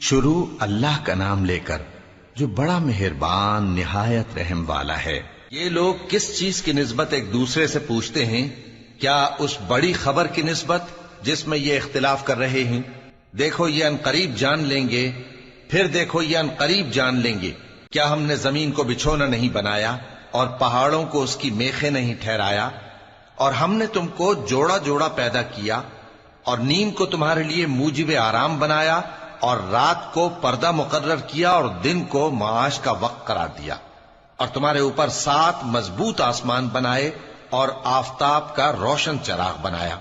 شروع اللہ کا نام لے کر جو بڑا مہربان نہایت رحم والا ہے۔ یہ لوگ کس چیز کی نسبت ایک دوسرے سے پوچھتے ہیں؟ کیا اس بڑی خبر کی نسبت جس میں یہ اختلاف کر رہے ہیں؟ دیکھو یہ انقریب جان لیں گے، پھر دیکھو یہ انقریب جان لیں گے۔ کیا ہم نے زمین کو بچھونا نہیں بنایا اور پہاڑوں کو اس کی میخیں نہیں ٹھہرایا؟ اور ہم نے تم کو جوڑا جوڑا پیدا کیا اور نیند کو تمہارے لیے موجب آرام بنایا اور رات کو پردہ مقرر کیا اور دن کو معاش کا وقت قرار دیا، اور تمہارے اوپر 7 مضبوط آسمان بنائے اور آفتاب کا روشن چراغ بنایا،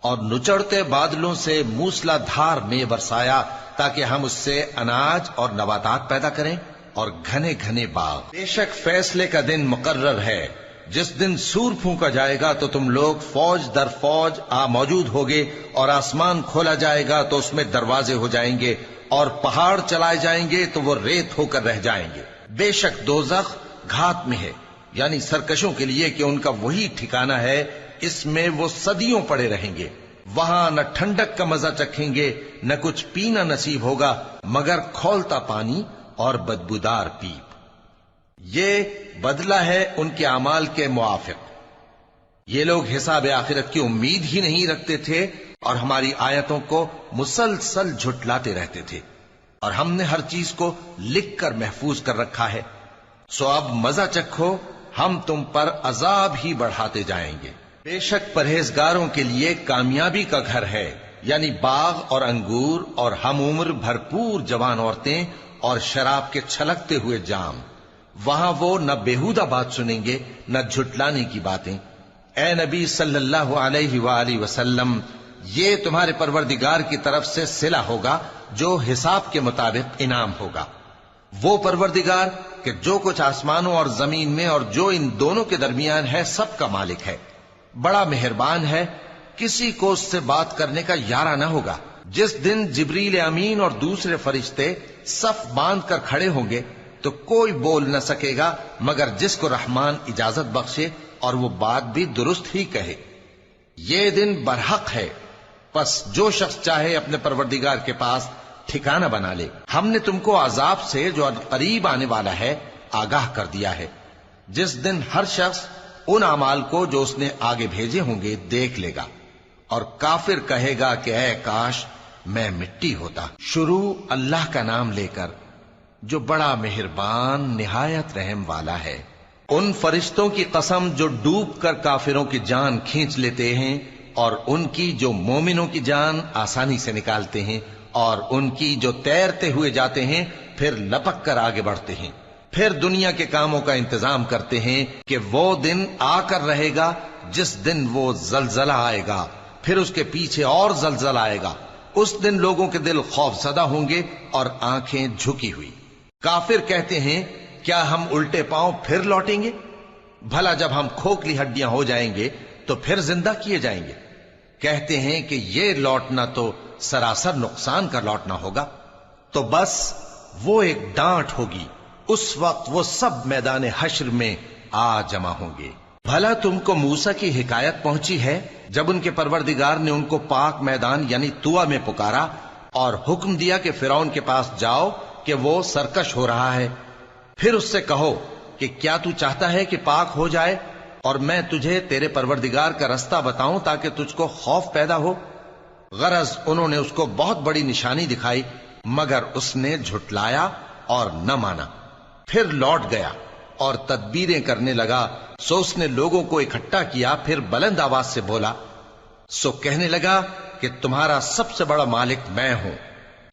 اور نچڑتے بادلوں سے موسلا دھار میں برسایا تاکہ ہم اس سے اناج اور نباتات پیدا کریں اور گھنے گھنے باغ۔ بے شک فیصلے کا دن مقرر ہے، جس دن سور پھونکا جائے گا تو تم لوگ فوج در فوج موجود ہوگے، اور آسمان کھولا جائے گا تو اس میں دروازے ہو جائیں گے، اور پہاڑ چلائے جائیں گے تو وہ ریت ہو کر رہ جائیں گے۔ بے شک دوزخ گھات میں ہے، یعنی سرکشوں کے لیے کہ ان کا وہی ٹھکانہ ہے، اس میں وہ صدیوں پڑے رہیں گے۔ وہاں نہ ٹھنڈک کا مزہ چکھیں گے، نہ کچھ پینا نصیب ہوگا مگر کھولتا پانی اور بدبودار پیپ۔ یہ بدلہ ہے ان کے اعمال کے موافق۔ یہ لوگ حساب آخرت کی امید ہی نہیں رکھتے تھے اور ہماری آیتوں کو مسلسل جھٹلاتے رہتے تھے، اور ہم نے ہر چیز کو لکھ کر محفوظ کر رکھا ہے۔ سو اب مزہ چکھو، ہم تم پر عذاب ہی بڑھاتے جائیں گے۔ بے شک پرہیزگاروں کے لیے کامیابی کا گھر ہے، یعنی باغ اور انگور اور ہم عمر بھرپور جوان عورتیں اور شراب کے چھلکتے ہوئے جام۔ وہاں وہ نہ بیہودہ بات سنیں گے نہ جھٹلانے کی باتیں۔ اے نبی صلی اللہ علیہ وآلہ وسلم، یہ تمہارے پروردگار کی طرف سے صلہ ہوگا جو حساب کے مطابق انعام ہوگا۔ وہ پروردگار کہ جو کچھ آسمانوں اور زمین میں اور جو ان دونوں کے درمیان ہے سب کا مالک ہے، بڑا مہربان ہے، کسی کو اس سے بات کرنے کا یارہ نہ ہوگا۔ جس دن جبریل امین اور دوسرے فرشتے صف باندھ کر کھڑے ہوں گے تو کوئی بول نہ سکے گا مگر جس کو رحمان اجازت بخشے، اور وہ بات بھی درست ہی کہے۔ یہ دن برحق ہے، پس جو شخص چاہے اپنے پروردگار کے پاس ٹھکانہ بنا لے۔ ہم نے تم کو عذاب سے جو قریب آنے والا ہے آگاہ کر دیا ہے، جس دن ہر شخص ان اعمال کو جو اس نے آگے بھیجے ہوں گے دیکھ لے گا، اور کافر کہے گا کہ اے کاش میں مٹی ہوتا۔ شروع اللہ کا نام لے کر جو بڑا مہربان نہایت رحم والا ہے۔ ان فرشتوں کی قسم جو ڈوب کر کافروں کی جان کھینچ لیتے ہیں، اور ان کی جو مومنوں کی جان آسانی سے نکالتے ہیں، اور ان کی جو تیرتے ہوئے جاتے ہیں پھر لپک کر آگے بڑھتے ہیں، پھر دنیا کے کاموں کا انتظام کرتے ہیں کہ وہ دن آ کر رہے گا جس دن وہ زلزلہ آئے گا، پھر اس کے پیچھے اور زلزلہ آئے گا۔ اس دن لوگوں کے دل خوف زدہ ہوں گے اور آنکھیں جھکی ہوئی۔ کافر کہتے ہیں کیا ہم الٹے پاؤں پھر لوٹیں گے؟ بھلا جب ہم کھوکھلی ہڈیاں ہو جائیں گے تو پھر زندہ کیے جائیں گے؟ کہتے ہیں کہ یہ لوٹنا تو سراسر نقصان کا لوٹنا ہوگا۔ تو بس وہ ایک ڈانٹ ہوگی، اس وقت وہ سب میدان حشر میں آ جمع ہوں گے۔ بھلا تم کو موسیٰ کی حکایت پہنچی ہے جب ان کے پروردگار نے ان کو پاک میدان یعنی طویٰ میں پکارا اور حکم دیا کہ فرعون کے پاس جاؤ کہ وہ سرکش ہو رہا ہے، پھر اس سے کہو کہ کیا تو چاہتا ہے کہ پاک ہو جائے اور میں تجھے تیرے پروردگار کا رستہ بتاؤں تاکہ تجھ کو خوف پیدا ہو؟ غرض انہوں نے اس کو بہت بڑی نشانی دکھائی مگر اس نے جھٹلایا اور نہ مانا، پھر لوٹ گیا اور تدبیریں کرنے لگا۔ سو اس نے لوگوں کو اکٹھا کیا، پھر بلند آواز سے بولا، سو کہنے لگا کہ تمہارا سب سے بڑا مالک میں ہوں۔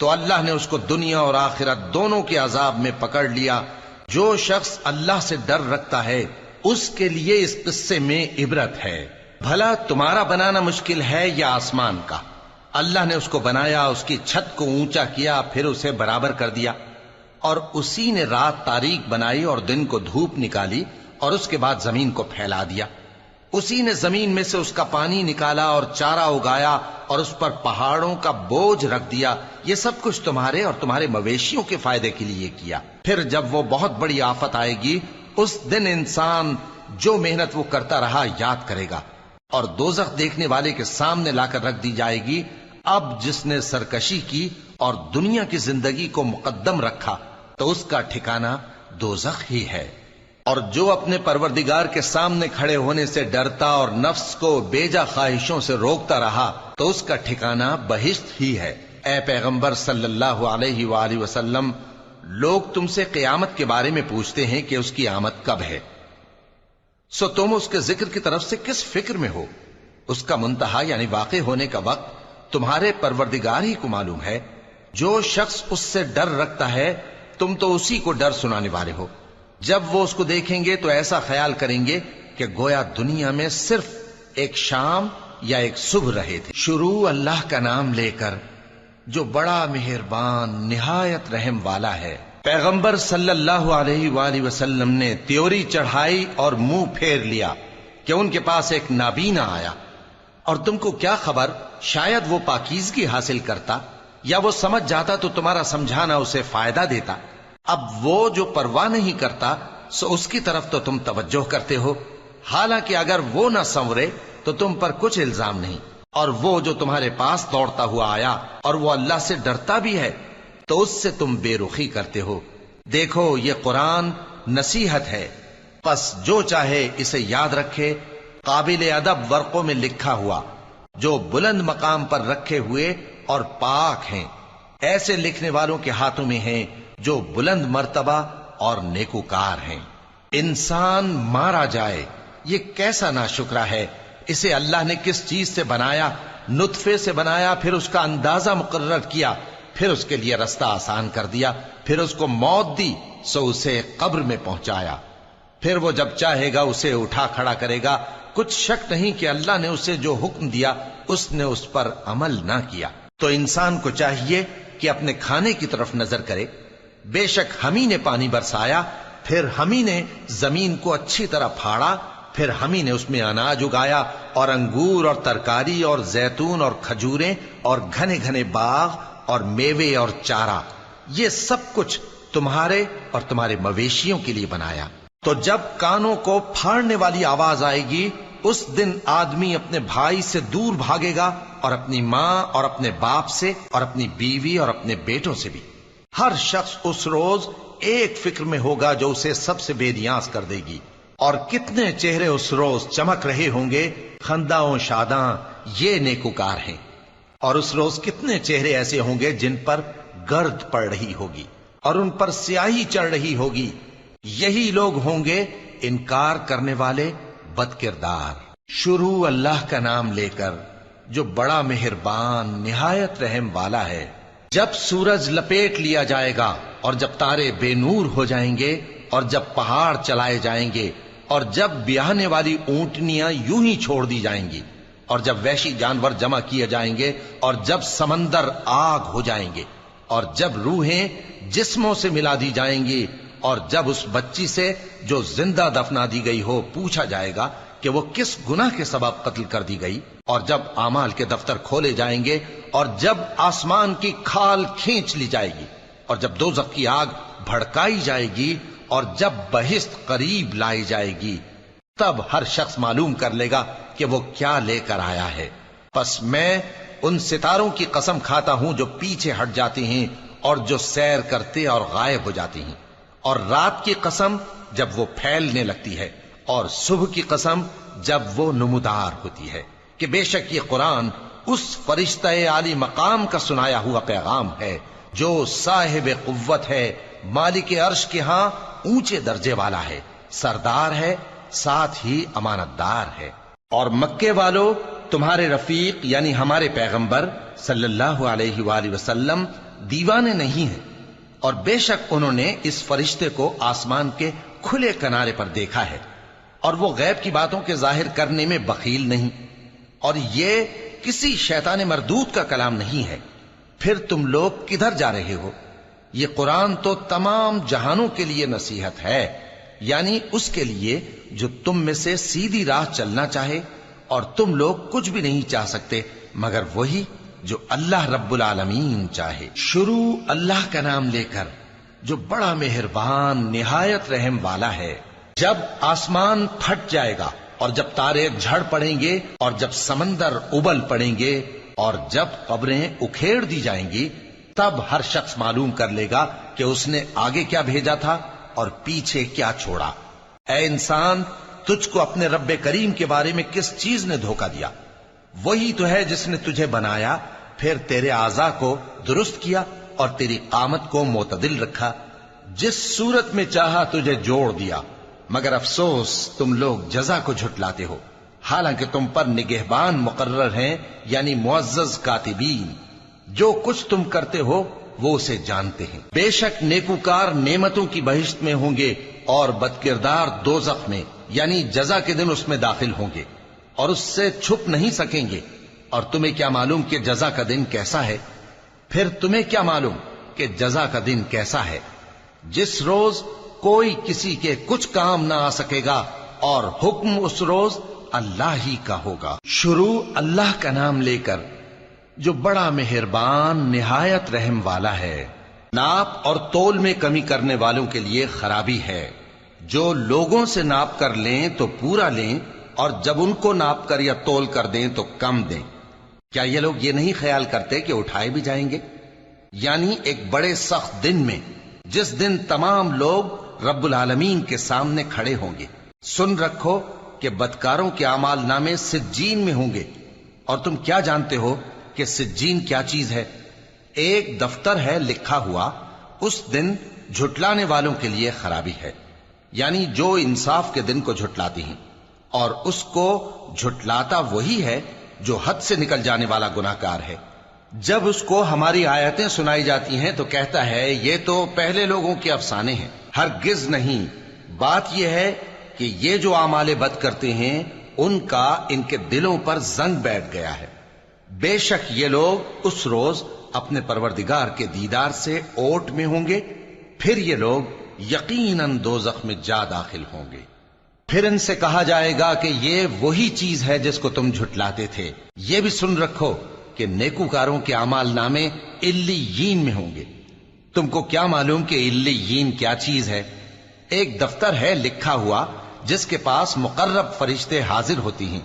تو اللہ نے اس کو دنیا اور آخرت دونوں کے عذاب میں پکڑ لیا۔ جو شخص اللہ سے ڈر رکھتا ہے اس کے لیے اس قصے میں عبرت ہے۔ بھلا تمہارا بنانا مشکل ہے یا آسمان کا؟ اللہ نے اس کو بنایا، اس کی چھت کو اونچا کیا، پھر اسے برابر کر دیا، اور اسی نے رات تاریک بنائی اور دن کو دھوپ نکالی، اور اس کے بعد زمین کو پھیلا دیا۔ اسی نے زمین میں سے اس کا پانی نکالا اور چارہ اگایا اور اس پر پہاڑوں کا بوجھ رکھ دیا۔ یہ سب کچھ تمہارے اور تمہارے مویشیوں کے فائدے کے لیے کیا۔ پھر جب وہ بہت بڑی آفت آئے گی اس دن انسان جو محنت وہ کرتا رہا یاد کرے گا، اور دوزخ دیکھنے والے کے سامنے لا کر رکھ دی جائے گی۔ اب جس نے سرکشی کی اور دنیا کی زندگی کو مقدم رکھا تو اس کا ٹھکانہ دوزخ ہی ہے، اور جو اپنے پروردگار کے سامنے کھڑے ہونے سے ڈرتا اور نفس کو بیجا خواہشوں سے روکتا رہا تو اس کا ٹھکانہ بہشت ہی ہے۔ اے پیغمبر صلی اللہ علیہ وآلہ وسلم، لوگ تم سے قیامت کے بارے میں پوچھتے ہیں کہ اس کی آمد کب ہے، سو تم اس کے ذکر کی طرف سے کس فکر میں ہو؟ اس کا منتہا یعنی واقع ہونے کا وقت تمہارے پروردگار ہی کو معلوم ہے۔ جو شخص اس سے ڈر رکھتا ہے تم تو اسی کو ڈر سنانے والے ہو۔ جب وہ اس کو دیکھیں گے تو ایسا خیال کریں گے کہ گویا دنیا میں صرف ایک شام یا ایک صبح رہے تھے۔ شروع اللہ کا نام لے کر جو بڑا مہربان نہایت رحم والا ہے۔ پیغمبر صلی اللہ علیہ وآلہ وسلم نے تیوری چڑھائی اور منہ پھیر لیا کہ ان کے پاس ایک نابینا آیا، اور تم کو کیا خبر، شاید وہ پاکیزگی حاصل کرتا یا وہ سمجھ جاتا تو تمہارا سمجھانا اسے فائدہ دیتا۔ اب وہ جو پرواہ نہیں کرتا سو اس کی طرف تو تم توجہ کرتے ہو، حالانکہ اگر وہ نہ سنورے تو تم پر کچھ الزام نہیں۔ اور وہ جو تمہارے پاس دوڑتا ہوا آیا اور وہ اللہ سے ڈرتا بھی ہے تو اس سے تم بے رخی کرتے ہو۔ دیکھو یہ قرآن نصیحت ہے، پس جو چاہے اسے یاد رکھے۔ قابل ادب ورقوں میں لکھا ہوا جو بلند مقام پر رکھے ہوئے اور پاک ہیں، ایسے لکھنے والوں کے ہاتھوں میں ہیں جو بلند مرتبہ اور نیکوکار ہیں۔ انسان مارا جائے، یہ کیسا ناشکرا ہے۔ اسے اللہ نے کس چیز سے بنایا؟ نطفے سے بنایا، پھر اس کا اندازہ مقرر کیا، پھر اس کے لیے رستہ آسان کر دیا، پھر اس کو موت دی سو اسے قبر میں پہنچایا، پھر وہ جب چاہے گا اسے اٹھا کھڑا کرے گا۔ کچھ شک نہیں کہ اللہ نے اسے جو حکم دیا اس نے اس پر عمل نہ کیا۔ تو انسان کو چاہیے کہ اپنے کھانے کی طرف نظر کرے۔ بے شک ہم ہی نے پانی برسایا، پھر ہم ہی نے زمین کو اچھی طرح پھاڑا، پھر ہم ہی نے اس میں اناج اگایا اور انگور اور ترکاری اور زیتون اور کھجوریں اور گھنے گھنے باغ اور میوے اور چارہ، یہ سب کچھ تمہارے اور تمہارے مویشیوں کے لیے بنایا۔ تو جب کانوں کو پھاڑنے والی آواز آئے گی اس دن آدمی اپنے بھائی سے دور بھاگے گا، اور اپنی ماں اور اپنے باپ سے اور اپنی بیوی اور اپنے بیٹوں سے بھی۔ ہر شخص اس روز ایک فکر میں ہوگا جو اسے سب سے بے نیاز کر دے گی۔ اور کتنے چہرے اس روز چمک رہے ہوں گے، خنداں و شاداں، یہ نیکوکار ہیں۔ اور اس روز کتنے چہرے ایسے ہوں گے جن پر گرد پڑ رہی ہوگی اور ان پر سیاہی چڑھ رہی ہوگی، یہی لوگ ہوں گے انکار کرنے والے بد کردار۔ شروع اللہ کا نام لے کر جو بڑا مہربان نہایت رحم والا ہے۔ جب سورج لپیٹ لیا جائے گا اور جب تارے بے نور ہو جائیں گے اور جب پہاڑ چلائے جائیں گے اور جب بیاہنے والی اونٹنیاں یوں ہی چھوڑ دی جائیں گی اور جب وحشی جانور جمع کیے جائیں گے اور جب سمندر آگ ہو جائیں گے اور جب روحیں جسموں سے ملا دی جائیں گی اور جب اس بچی سے جو زندہ دفنا دی گئی ہو پوچھا جائے گا کہ وہ کس گناہ کے سبب قتل کر دی گئی، اور جب اعمال کے دفتر کھولے جائیں گے اور جب آسمان کی کھال کھینچ لی جائے گی اور جب دوزخ کی آگ بھڑکائی جائے گی اور جب بہشت قریب لائی جائے گی، تب ہر شخص معلوم کر لے گا کہ وہ کیا لے کر آیا ہے۔ پس میں ان ستاروں کی قسم کھاتا ہوں جو پیچھے ہٹ جاتے ہیں اور جو سیر کرتے اور غائب ہو جاتے ہیں، اور رات کی قسم جب وہ پھیلنے لگتی ہے، اور صبح کی قسم جب وہ نمودار ہوتی ہے، کہ بے شک یہ قرآن اس فرشتہ عالی مقام کا سنایا ہوا پیغام ہے جو صاحب قوت ہے، مالک عرش کے ہاں اونچے درجے والا ہے، سردار ہے، ساتھ ہی امانت دار ہے۔ اور مکے والو، تمہارے رفیق یعنی ہمارے پیغمبر صلی اللہ علیہ وآلہ وسلم دیوانے نہیں ہیں، اور بے شک انہوں نے اس فرشتے کو آسمان کے کھلے کنارے پر دیکھا ہے، اور وہ غیب کی باتوں کے ظاہر کرنے میں بخیل نہیں، اور یہ کسی شیطان مردود کا کلام نہیں ہے۔ پھر تم لوگ کدھر جا رہے ہو؟ یہ قرآن تو تمام جہانوں کے لیے نصیحت ہے، یعنی اس کے لیے جو تم میں سے سیدھی راہ چلنا چاہے، اور تم لوگ کچھ بھی نہیں چاہ سکتے مگر وہی جو اللہ رب العالمین چاہے۔ شروع اللہ کا نام لے کر جو بڑا مہربان نہایت رحم والا ہے۔ جب آسمان پھٹ جائے گا اور جب تارے جھڑ پڑیں گے اور جب سمندر ابل پڑیں گے اور جب قبریں اکھیڑ دی جائیں گی تب ہر شخص معلوم کر لے گا کہ اس نے آگے کیا بھیجا تھا اور پیچھے کیا چھوڑا۔ اے انسان، تجھ کو اپنے رب کریم کے بارے میں کس چیز نے دھوکہ دیا؟ وہی تو ہے جس نے تجھے بنایا، پھر تیرے اعضاء کو درست کیا اور تیری قامت کو معتدل رکھا، جس صورت میں چاہا تجھے جوڑ دیا۔ مگر افسوس تم لوگ جزا کو جھٹلاتے ہو، حالانکہ تم پر نگہبان مقرر ہیں، یعنی معزز کاتبین۔ جو کچھ تم کرتے ہو وہ اسے جانتے ہیں۔ بے شک نیکوکار نعمتوں کی بہشت میں ہوں گے اور بدکردار دوزخ میں، یعنی جزا کے دن اس میں داخل ہوں گے اور اس سے چھپ نہیں سکیں گے۔ اور تمہیں کیا معلوم کہ جزا کا دن کیسا ہے؟ پھر تمہیں کیا معلوم کہ جزا کا دن کیسا ہے؟ جس روز کوئی کسی کے کچھ کام نہ آ سکے گا اور حکم اس روز اللہ ہی کا ہوگا۔ شروع اللہ کا نام لے کر جو بڑا مہربان نہایت رحم والا ہے۔ ناپ اور تول میں کمی کرنے والوں کے لیے خرابی ہے۔ جو لوگوں سے ناپ کر لیں تو پورا لیں، اور جب ان کو ناپ کر یا تول کر دیں تو کم دیں۔ کیا یہ لوگ یہ نہیں خیال کرتے کہ اٹھائے بھی جائیں گے؟ یعنی ایک بڑے سخت دن میں، جس دن تمام لوگ رب العالمین کے سامنے کھڑے ہوں گے۔ سن رکھو کہ بدکاروں کے اعمال نامے سجین میں ہوں گے، اور تم کیا جانتے ہو کہ سجین کیا چیز ہے؟ ایک دفتر ہے لکھا ہوا، اس دن جھٹلانے والوں کے لیے خرابی ہے، یعنی جو انصاف کے دن کو جھٹلاتی ہیں، اور اس کو جھٹلاتا وہی ہے جو حد سے نکل جانے والا گناہگار ہے۔ جب اس کو ہماری آیتیں سنائی جاتی ہیں تو کہتا ہے یہ تو پہلے لوگوں کے افسانے ہیں۔ ہرگز نہیں، بات یہ ہے کہ یہ جو اعمال بد کرتے ہیں ان کا ان کے دلوں پر زنگ بیٹھ گیا ہے۔ بے شک یہ لوگ اس روز اپنے پروردگار کے دیدار سے اوٹ میں ہوں گے، پھر یہ لوگ یقیناً دوزخ میں جا داخل ہوں گے۔ پھر ان سے کہا جائے گا کہ یہ وہی چیز ہے جس کو تم جھٹلاتے تھے۔ یہ بھی سن رکھو کہ نیکوکاروں کے اعمال نامے علیین میں ہوں گے۔ تم کو کیا معلوم کہ علیین کیا چیز ہے؟ ایک دفتر ہے لکھا ہوا جس کے پاس مقرب فرشتے حاضر ہوتی ہیں۔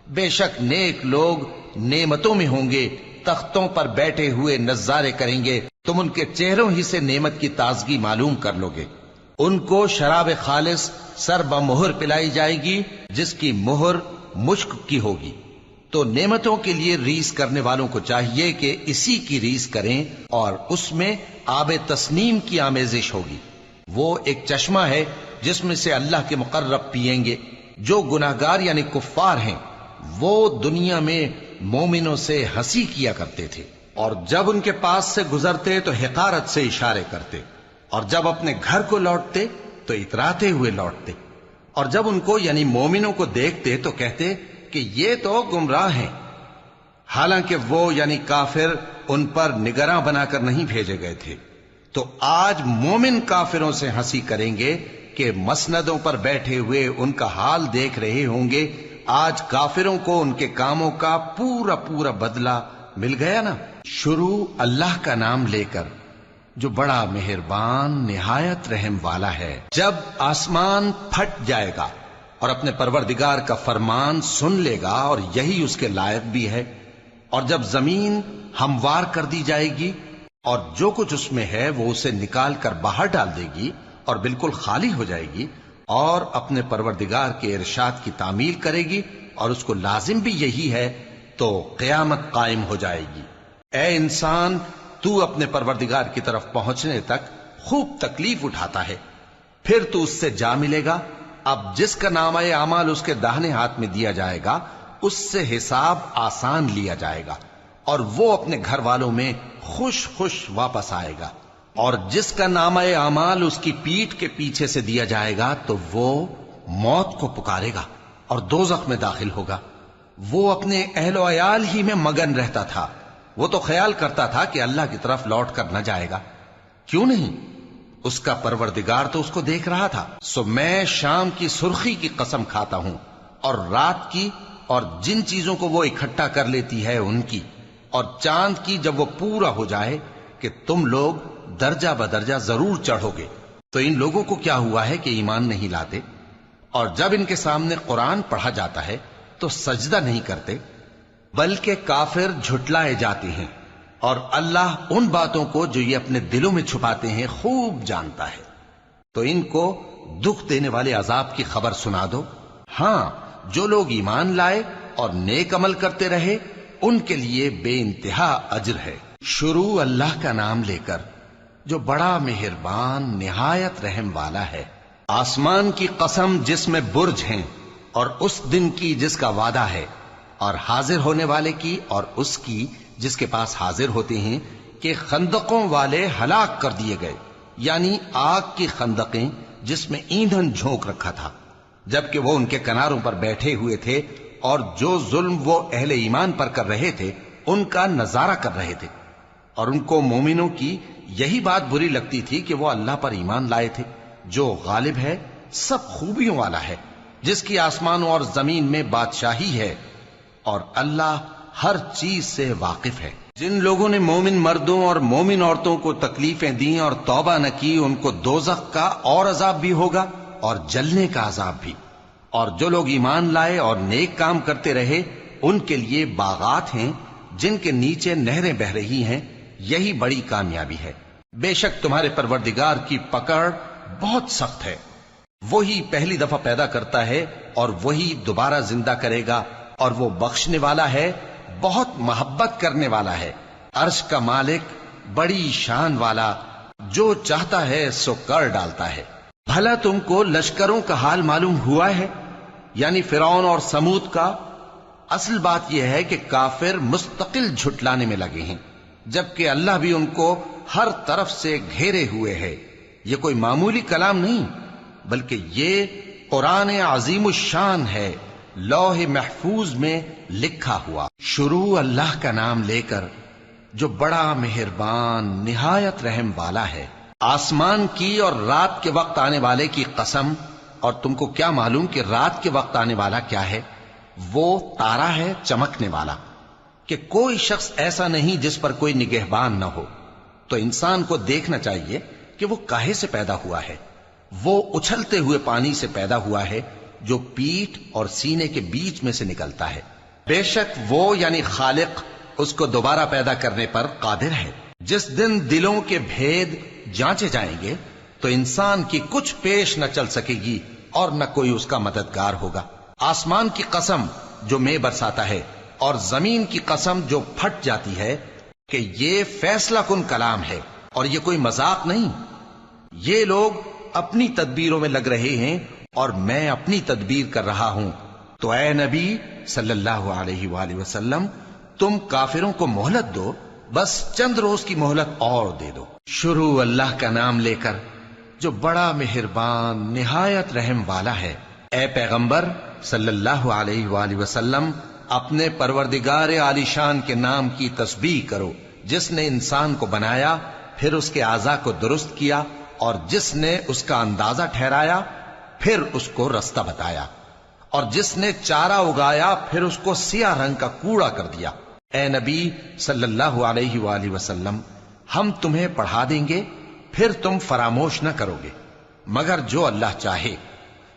بے شک نیک لوگ نعمتوں میں ہوں گے، تختوں پر بیٹھے ہوئے نظارے کریں گے، تم ان کے چہروں ہی سے نعمت کی تازگی معلوم کر لو گے۔ ان کو شراب خالص سر بمہر پلائی جائے گی جس کی مہر مشک کی ہوگی۔ تو نعمتوں کے لیے ریس کرنے والوں کو چاہیے کہ اسی کی ریس کریں، اور اس میں آب تسنیم کی آمیزش ہوگی۔ وہ ایک چشمہ ہے جس میں سے اللہ کے مقرب پئیں گے۔ جو گناہگار یعنی کفار ہیں وہ دنیا میں مومنوں سے ہنسی کیا کرتے تھے، اور جب ان کے پاس سے گزرتے تو حقارت سے اشارے کرتے، اور جب اپنے گھر کو لوٹتے تو اتراتے ہوئے لوٹتے، اور جب ان کو یعنی مومنوں کو دیکھتے تو کہتے کہ یہ تو گمراہ ہیں، حالانکہ وہ یعنی کافر ان پر نگراں بنا کر نہیں بھیجے گئے تھے۔ تو آج مومن کافروں سے ہنسی کریں گے کہ مسندوں پر بیٹھے ہوئے ان کا حال دیکھ رہے ہوں گے۔ آج کافروں کو ان کے کاموں کا پورا پورا بدلہ مل گیا نا۔ شروع اللہ کا نام لے کر جو بڑا مہربان نہایت رحم والا ہے۔ جب آسمان پھٹ جائے گا اور اپنے پروردگار کا فرمان سن لے گا، اور یہی اس کے لائق بھی ہے، اور جب زمین ہموار کر دی جائے گی اور جو کچھ اس میں ہے وہ اسے نکال کر باہر ڈال دے گی اور بالکل خالی ہو جائے گی، اور اپنے پروردگار کے ارشاد کی تعمیل کرے گی، اور اس کو لازم بھی یہی ہے، تو قیامت قائم ہو جائے گی۔ اے انسان، تو اپنے پروردگار کی طرف پہنچنے تک خوب تکلیف اٹھاتا ہے، پھر تو اس سے جا ملے گا۔ اب جس کا نامہ اعمال اس کے داہنے ہاتھ میں دیا جائے گا اس سے حساب آسان لیا جائے گا، اور وہ اپنے گھر والوں میں خوش خوش واپس آئے گا۔ اور جس کا نامہ اعمال اس کی پیٹھ کے پیچھے سے دیا جائے گا تو وہ موت کو پکارے گا اور دوزخ میں داخل ہوگا۔ وہ اپنے اہل و عیال ہی میں مگن رہتا تھا، وہ تو خیال کرتا تھا کہ اللہ کی طرف لوٹ کر نہ جائے گا، کیوں نہیں؟ اس کا پروردگار تو اس کو دیکھ رہا تھا۔ سو میں شام کی سرخی کی قسم کھاتا ہوں، اور رات کی، اور جن چیزوں کو وہ اکٹھا کر لیتی ہے ان کی، اور چاند کی جب وہ پورا ہو جائے، کہ تم لوگ درجہ بدرجہ ضرور چڑھو گے۔ تو ان لوگوں کو کیا ہوا ہے کہ ایمان نہیں لاتے، اور جب ان کے سامنے قرآن پڑھا جاتا ہے تو سجدہ نہیں کرتے؟ بلکہ کافر جھٹلائے جاتے ہیں، اور اللہ ان باتوں کو جو یہ اپنے دلوں میں چھپاتے ہیں خوب جانتا ہے۔ تو ان کو دکھ دینے والے عذاب کی خبر سنا دو۔ ہاں، جو لوگ ایمان لائے اور نیک عمل کرتے رہے ان کے لیے بے انتہا اجر ہے۔ شروع اللہ کا نام لے کر جو بڑا مہربان نہایت رحم والا ہے۔ آسمان کی قسم جس میں برج ہیں، اور اس دن کی جس کا وعدہ ہے، اور حاضر ہونے والے کی اور اس کی جس کے پاس حاضر ہوتے ہیں، کہ خندقوں والے ہلاک کر دیے گئے، یعنی آگ کی خندقیں جس میں ایندھن جھونک رکھا تھا، جبکہ وہ ان کے کناروں پر بیٹھے ہوئے تھے، اور جو ظلم وہ اہل ایمان پر کر رہے تھے ان کا نظارہ کر رہے تھے، اور ان کو مومنوں کی یہی بات بری لگتی تھی کہ وہ اللہ پر ایمان لائے تھے، جو غالب ہے، سب خوبیوں والا ہے، جس کی آسمانوں اور زمین میں بادشاہی ہے، اور اللہ ہر چیز سے واقف ہے۔ جن لوگوں نے مومن مردوں اور مومن عورتوں کو تکلیفیں دیں اور توبہ نہ کی، ان کو دوزخ کا اور عذاب بھی ہوگا اور جلنے کا عذاب بھی، اور جو لوگ ایمان لائے اور نیک کام کرتے رہے ان کے لیے باغات ہیں جن کے نیچے نہریں بہ رہی ہیں، یہی بڑی کامیابی ہے۔ بے شک تمہارے پروردگار کی پکڑ بہت سخت ہے، وہی پہلی دفعہ پیدا کرتا ہے اور وہی دوبارہ زندہ کرے گا، اور وہ بخشنے والا ہے، بہت محبت کرنے والا ہے، عرش کا مالک، بڑی شان والا، جو چاہتا ہے سو کر ڈالتا ہے۔ بھلا تم کو لشکروں کا حال معلوم ہوا ہے، یعنی فرعون اور سمود کا؟ اصل بات یہ ہے کہ کافر مستقل جھٹلانے میں لگے ہیں، جبکہ اللہ بھی ان کو ہر طرف سے گھیرے ہوئے ہے۔ یہ کوئی معمولی کلام نہیں، بلکہ یہ قرآن عظیم الشان ہے، لوح محفوظ میں لکھا ہوا۔ شروع اللہ کا نام لے کر جو بڑا مہربان نہایت رحم والا ہے۔ آسمان کی اور رات کے وقت آنے والے کی قسم، اور تم کو کیا معلوم کہ رات کے وقت آنے والا کیا ہے؟ وہ تارا ہے چمکنے والا، کہ کوئی شخص ایسا نہیں جس پر کوئی نگہبان نہ ہو۔ تو انسان کو دیکھنا چاہیے کہ وہ کاہے سے پیدا ہوا ہے۔ وہ اچھلتے ہوئے پانی سے پیدا ہوا ہے جو پیٹھ اور سینے کے بیچ میں سے نکلتا ہے۔ بے شک وہ یعنی خالق اس کو دوبارہ پیدا کرنے پر قادر ہے۔ جس دن دلوں کے بھید جانچے جائیں گے تو انسان کی کچھ پیش نہ چل سکے گی اور نہ کوئی اس کا مددگار ہوگا۔ آسمان کی قسم جو مے برساتا ہے، اور زمین کی قسم جو پھٹ جاتی ہے، کہ یہ فیصلہ کن کلام ہے اور یہ کوئی مذاق نہیں۔ یہ لوگ اپنی تدبیروں میں لگ رہے ہیں اور میں اپنی تدبیر کر رہا ہوں۔ تو اے نبی صلی اللہ علیہ وآلہ وسلم، تم کافروں کو مہلت دو، بس چند روز کی مہلت اور دے دو۔ شروع اللہ کا نام لے کر جو بڑا مہربان نہایت رحم والا ہے۔ اے پیغمبر صلی اللہ علیہ وآلہ وسلم، اپنے پروردگار عالی شان کے نام کی تسبیح کرو، جس نے انسان کو بنایا، پھر اس کے اعضاء کو درست کیا، اور جس نے اس کا اندازہ ٹھہرایا، پھر اس کو رستہ بتایا، اور جس نے چارہ اگایا، پھر اس کو سیاہ رنگ کا کوڑا کر دیا۔ اے نبی صلی اللہ علیہ وآلہ وسلم، ہم تمہیں پڑھا دیں گے، پھر تم فراموش نہ کرو گے، مگر جو اللہ چاہے۔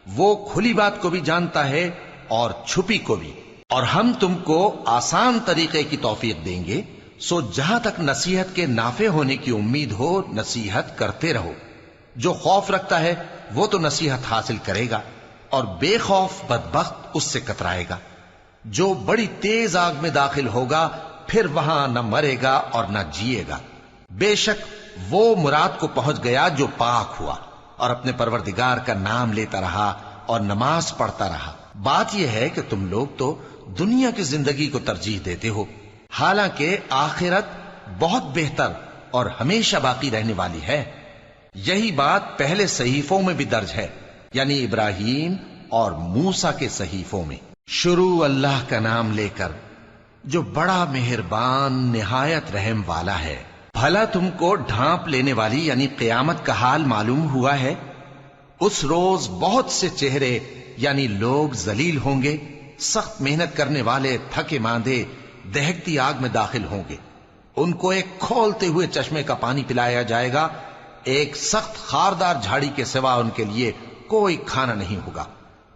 وہ کھلی بات کو بھی جانتا ہے اور چھپی کو بھی، اور ہم تم کو آسان طریقے کی توفیق دیں گے، سو جہاں تک نصیحت کے نافع ہونے کی امید ہو نصیحت کرتے رہو۔ جو خوف رکھتا ہے وہ تو نصیحت حاصل کرے گا، اور بے خوف بدبخت اس سے کترائے گا۔ جو بڑی تیز آگ میں داخل ہوگا، پھر وہاں نہ مرے گا اور نہ جیے گا۔ بے شک وہ مراد کو پہنچ گیا جو پاک ہوا اور اپنے پروردگار کا نام لیتا رہا اور نماز پڑھتا رہا۔ بات یہ ہے کہ تم لوگ تو دنیا کی زندگی کو ترجیح دیتے ہو، حالانکہ آخرت بہت بہتر اور ہمیشہ باقی رہنے والی ہے۔ یہی بات پہلے صحیفوں میں بھی درج ہے، یعنی ابراہیم اور موسیٰ کے صحیفوں میں۔ شروع اللہ کا نام لے کر جو بڑا مہربان نہایت رحم والا ہے۔ بھلا تم کو ڈھانپ لینے والی یعنی قیامت کا حال معلوم ہوا ہے؟ اس روز بہت سے چہرے یعنی لوگ ذلیل ہوں گے، سخت محنت کرنے والے تھکے ماندے دہکتی آگ میں داخل ہوں گے۔ ان کو ایک کھولتے ہوئے چشمے کا پانی پلایا جائے گا، ایک سخت خاردار جھاڑی کے سوا ان کے لیے کوئی کھانا نہیں ہوگا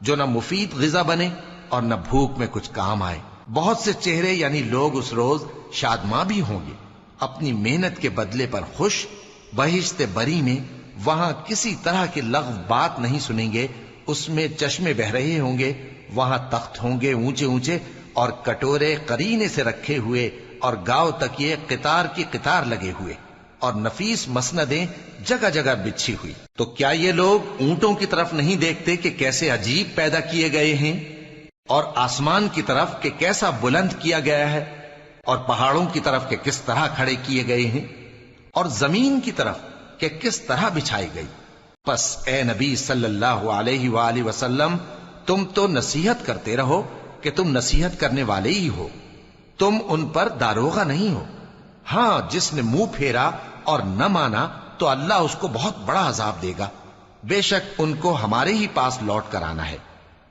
جو نہ مفید غذا بنے اور نہ بھوک میں کچھ کام آئے۔ بہت سے چہرے یعنی لوگ اس روز شادماں بھی ہوں گے، اپنی محنت کے بدلے پر خوش، بہشت بری میں وہاں کسی طرح کی لغو بات نہیں سنیں گے، اس میں چشمے بہ رہے ہوں گے، وہاں تخت ہوں گے اونچے اونچے اور کٹورے قرینے سے رکھے ہوئے اور گاؤ تک یہ قطار کی قطار لگے ہوئے اور نفیس مسندیں جگہ جگہ بچھی ہوئی۔ تو کیا یہ لوگ اونٹوں کی طرف نہیں دیکھتے کہ کیسے عجیب پیدا کیے گئے ہیں، اور آسمان کی طرف کہ کیسا بلند کیا گیا ہے، اور پہاڑوں کی طرف کہ کس طرح کھڑے کیے گئے ہیں، اور زمین کی طرف کہ کس طرح بچھائی گئی؟ پس اے نبی صلی اللہ علیہ وآلہ وسلم، تم تو نصیحت کرتے رہو کہ تم نصیحت کرنے والے ہی ہو، تم ان پر داروغہ نہیں ہو۔ ہاں، جس نے منہ پھیرا اور نہ مانا تو اللہ اس کو بہت بڑا عذاب دے گا، بے شک ان کو ہمارے ہی پاس لوٹ کر آنا ہے،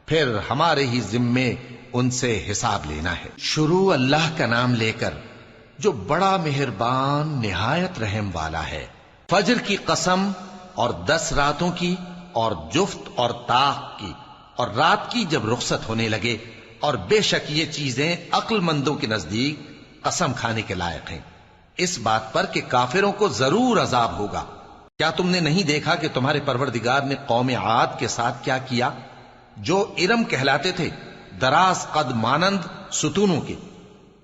پھر ہمارے ہی ذمے ان سے حساب لینا ہے۔ شروع اللہ کا نام لے کر جو بڑا مہربان نہایت رحم والا ہے۔ فجر کی قسم اور 10 راتوں کی اور جفت اور طاق کی اور رات کی جب رخصت ہونے لگے، اور بے شک یہ چیزیں عقل مندوں کے نزدیک قسم کھانے کے لائق ہیں، اس بات پر کہ کافروں کو ضرور عذاب ہوگا۔ کیا تم نے نہیں دیکھا کہ تمہارے پروردگار نے قوم عاد کے ساتھ کیا کیا، جو ارم کہلاتے تھے، دراز قد مانند ستونوں کے،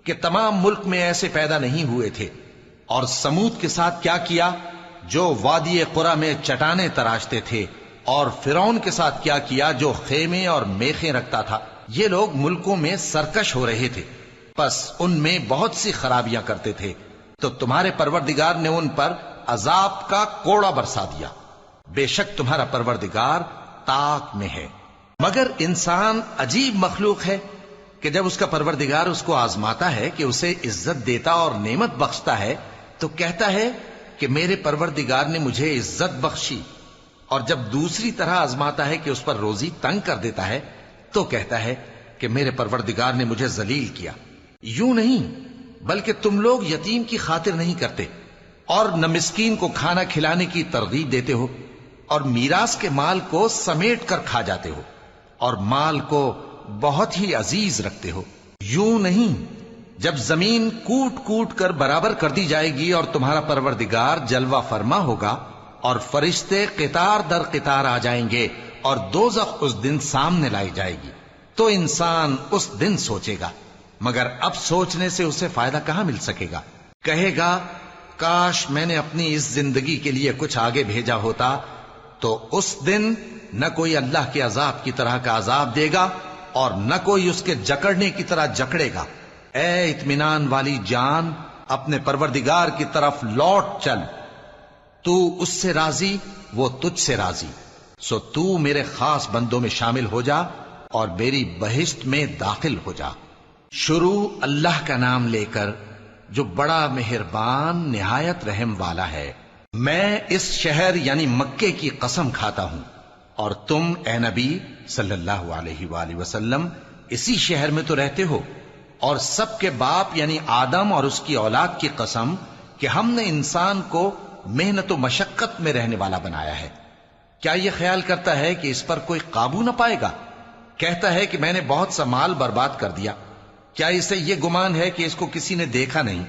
کہ تمام ملک میں ایسے پیدا نہیں ہوئے تھے؟ اور سمود کے ساتھ کیا کیا، جو وادی قرا میں چٹانیں تراشتے تھے؟ اور فرعون کے ساتھ کیا کیا، جو خیمے اور میخیں رکھتا تھا؟ یہ لوگ ملکوں میں سرکش ہو رہے تھے، پس ان میں بہت سی خرابیاں کرتے تھے، تو تمہارے پروردگار نے ان پر عذاب کا کوڑا برسا دیا۔ بے شک تمہارا پروردگار طاق میں ہے۔ مگر انسان عجیب مخلوق ہے کہ جب اس کا پروردگار اس کو آزماتا ہے کہ اسے عزت دیتا اور نعمت بخشتا ہے تو کہتا ہے کہ میرے پروردگار نے مجھے عزت بخشی، اور جب دوسری طرح آزماتا ہے کہ اس پر روزی تنگ کر دیتا ہے تو کہتا ہے کہ میرے پروردگار نے مجھے ذلیل کیا۔ یوں نہیں، بلکہ تم لوگ یتیم کی خاطر نہیں کرتے اور نہ مسکین کو کھانا کھلانے کی ترغیب دیتے ہو، اور میراث کے مال کو سمیٹ کر کھا جاتے ہو، اور مال کو بہت ہی عزیز رکھتے ہو۔ یوں نہیں، جب زمین کوٹ کوٹ کر برابر کر دی جائے گی اور تمہارا پروردگار جلوہ فرما ہوگا اور فرشتے قطار در قطار آ جائیں گے اور دوزخ اس دن سامنے لائی جائے گی، تو انسان اس دن سوچے گا، مگر اب سوچنے سے اسے فائدہ کہاں مل سکے گا؟ کہے گا کاش میں نے اپنی اس زندگی کے لیے کچھ آگے بھیجا ہوتا، تو اس دن نہ کوئی اللہ کے عذاب کی طرح کا عذاب دے گا اور نہ کوئی اس کے جکڑنے کی طرح جکڑے گا۔ اے اطمینان والی جان، اپنے پروردگار کی طرف لوٹ چل، تو اس سے راضی، وہ تجھ سے راضی، سو تو میرے خاص بندوں میں شامل ہو جا اور میری بہشت میں داخل ہو جا۔ شروع اللہ کا نام لے کر جو بڑا مہربان نہایت رحم والا ہے۔ میں اس شہر یعنی مکے کی قسم کھاتا ہوں، اور تم اے نبی صلی اللہ علیہ وآلہ وسلم اسی شہر میں تو رہتے ہو، اور سب کے باپ یعنی آدم اور اس کی اولاد کی قسم کہ ہم نے انسان کو محنت و مشقت میں رہنے والا بنایا ہے۔ کیا یہ خیال کرتا ہے کہ اس پر کوئی قابو نہ پائے گا؟ کہتا ہے کہ میں نے بہت سا مال برباد کر دیا، کیا اسے یہ گمان ہے کہ اس کو کسی نے دیکھا نہیں؟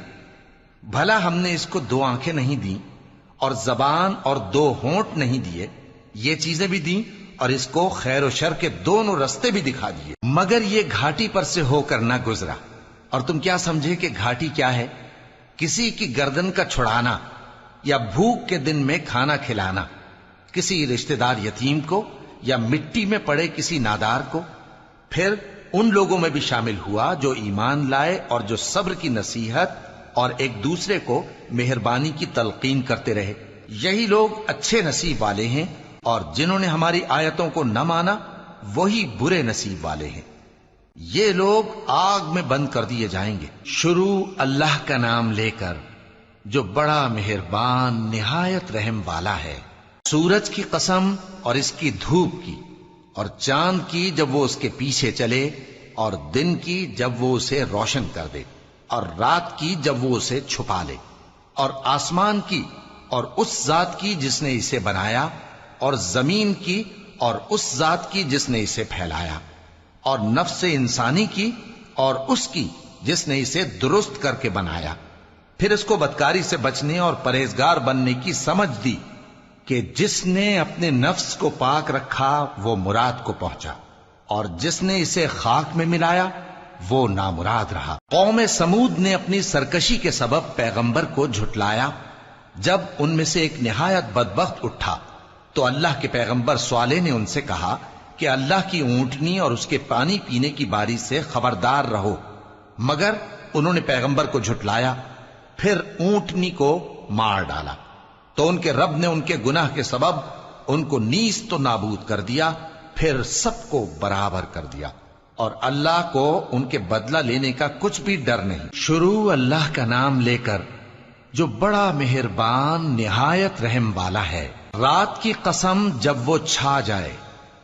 بھلا ہم نے اس کو 2 آنکھیں نہیں دیں اور زبان اور 2 ہونٹ نہیں دیے؟ یہ چیزیں بھی دیں اور اس کو خیر و شر کے دونوں رستے بھی دکھا دیے، مگر یہ گھاٹی پر سے ہو کر نہ گزرا۔ اور تم کیا سمجھے کہ گھاٹی کیا ہے؟ کسی کی گردن کا چھڑانا، یا بھوک کے دن میں کھانا کھلانا، کسی رشتہ دار یتیم کو، یا مٹی میں پڑے کسی نادار کو۔ پھر ان لوگوں میں بھی شامل ہوا جو ایمان لائے اور جو صبر کی نصیحت اور ایک دوسرے کو مہربانی کی تلقین کرتے رہے۔ یہی لوگ اچھے نصیب والے ہیں، اور جنہوں نے ہماری آیتوں کو نہ مانا وہی برے نصیب والے ہیں۔ یہ لوگ آگ میں بند کر دیے جائیں گے۔ شروع اللہ کا نام لے کر جو بڑا مہربان نہایت رحم والا ہے۔ سورج کی قسم اور اس کی دھوپ کی، اور چاند کی جب وہ اس کے پیچھے چلے، اور دن کی جب وہ اسے روشن کر دے، اور رات کی جب وہ اسے چھپا لے، اور آسمان کی اور اس ذات کی جس نے اسے بنایا، اور زمین کی اور اس ذات کی جس نے اسے پھیلایا، اور نفس انسانی کی اور اس کی جس نے اسے درست کر کے بنایا، پھر اس کو بدکاری سے بچنے اور پرہیزگار بننے کی سمجھ دی کہ جس نے اپنے نفس کو پاک رکھا وہ مراد کو پہنچا، اور جس نے اسے خاک میں ملایا وہ نامراد رہا۔ قوم سمود نے اپنی سرکشی کے سبب پیغمبر کو جھٹلایا۔ جب ان میں سے ایک نہایت بدبخت اٹھا تو اللہ کے پیغمبر صالح نے ان سے کہا کہ اللہ کی اونٹنی اور اس کے پانی پینے کی باری سے خبردار رہو، مگر انہوں نے پیغمبر کو جھٹلایا، پھر اونٹنی کو مار ڈالا تو ان کے رب نے ان کے گناہ کے سبب ان کو نیست و نابود کر دیا، پھر سب کو برابر کر دیا، اور اللہ کو ان کے بدلہ لینے کا کچھ بھی ڈر نہیں۔ شروع اللہ کا نام لے کر جو بڑا مہربان نہایت رحم والا ہے۔ رات کی قسم جب وہ چھا جائے،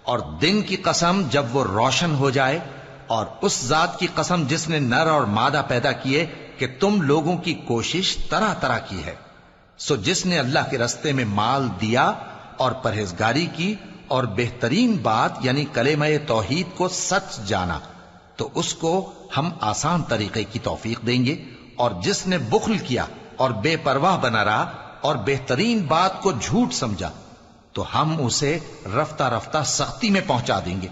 اور دن کی قسم جب وہ روشن ہو جائے، اور اس ذات کی قسم جس نے نر اور مادہ پیدا کیے کہ تم لوگوں کی کوشش طرح طرح کی ہے۔ سو جس نے اللہ کے رستے میں مال دیا اور پرہیزگاری کی اور بہترین بات یعنی کلمہ توحید کو سچ جانا، تو اس کو ہم آسان طریقے کی توفیق دیں گے، اور جس نے بخل کیا اور بے پرواہ بنا رہا اور بہترین بات کو جھوٹ سمجھا، تو ہم اسے رفتہ رفتہ سختی میں پہنچا دیں گے،